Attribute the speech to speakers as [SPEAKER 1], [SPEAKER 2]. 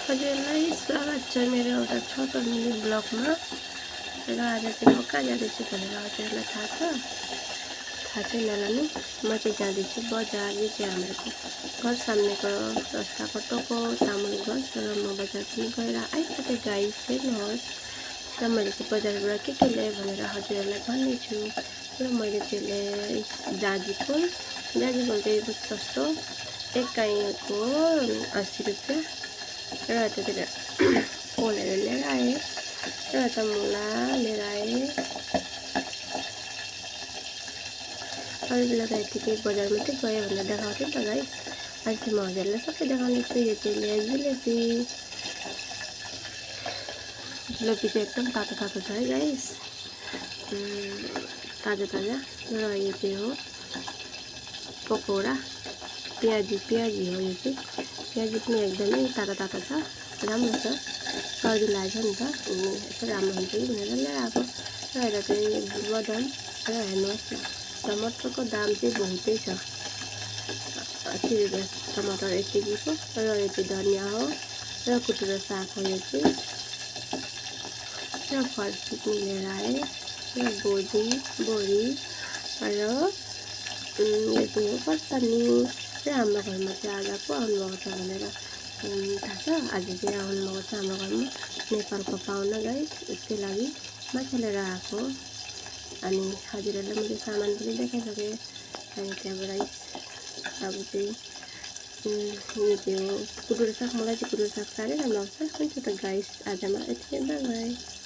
[SPEAKER 1] हजुरलाई स्वागत छ मेरो एउटा छोटो मिनी ब्लगमा। र आज चाहिँ म कहाँ जाँदैछु भनेर हजुरलाई थाहा छैन होला नि। म चाहिँ जाँदैछु बजार। यो चाहिँ हाम्रो घर सामनेको रस्ताको टोको तामुल गछ र म बजार पनि गएर आइपुगेँ गाइस, हेर्नुहोस्। र मैले चाहिँ बजारबाट के ल्याएँ भनेर हजुरहरूलाई भन्नेछु। र मैले चाहिँ ल्याएँ जाजीफुल चाहिँ बहुत सस्तो, एक काइँको 80 रुपियाँ। र यतातिर फुलहरू लिएर आएँ र यता मुला लिएर आएँ। अरू बेला त यतिकै बजार मात्रै गयो भनेर देखाउँथेँ नि त गाइस। आज चाहिँ म हजुरलाई सबै देखाउने छु। यो चाहिँ ल्याएँ जुलेबी। जुलेबी चाहिँ एकदम तातो तातो छ है गाइस, ताजा ताजा। र यो चाहिँ हो पकौडा, प्याजी हो। यो चाहिँ प्याजी पनि एकदमै तातो तातो छ, राम्रो छ। सर्दी लाग्छ नि त, यसो राम्रो हुन्छ कि भनेर ल्याएर आएको। र यता चाहिँ बदाम। र हेर्नुहोस् न, टमाटरको दाम चाहिँ बहुतै छ, 80 रुपियाँ टमाटर 1 केजीको। र यो चाहिँ धनिया हो र कुटेर साग हो यो चाहिँ। र फर्सी पनि लिएर आएँ र बोडी र यो चाहिँ हो पर्सानी। र हाम्रो घरमा चाहिँ आज को आउनुभएको छ भनेर थाहा छ। आज चाहिँ आउनुभएको छ हाम्रो घरमा नेपालको पाहुना गाइस, उसकै लागि माछा लिएर आएको। अनि हजुरहरूलाई मैले सामान पनि देखाइसकेँ। अनि त्यहाँबाट अब चाहिँ यो चाहिँ हो कुटुरो साग। मलाई चाहिँ कुटुरो साग साह्रै राम्रो लाग्छ। हुन्छ त गाइस, आज मलाई यति नै, बाइ बाइ।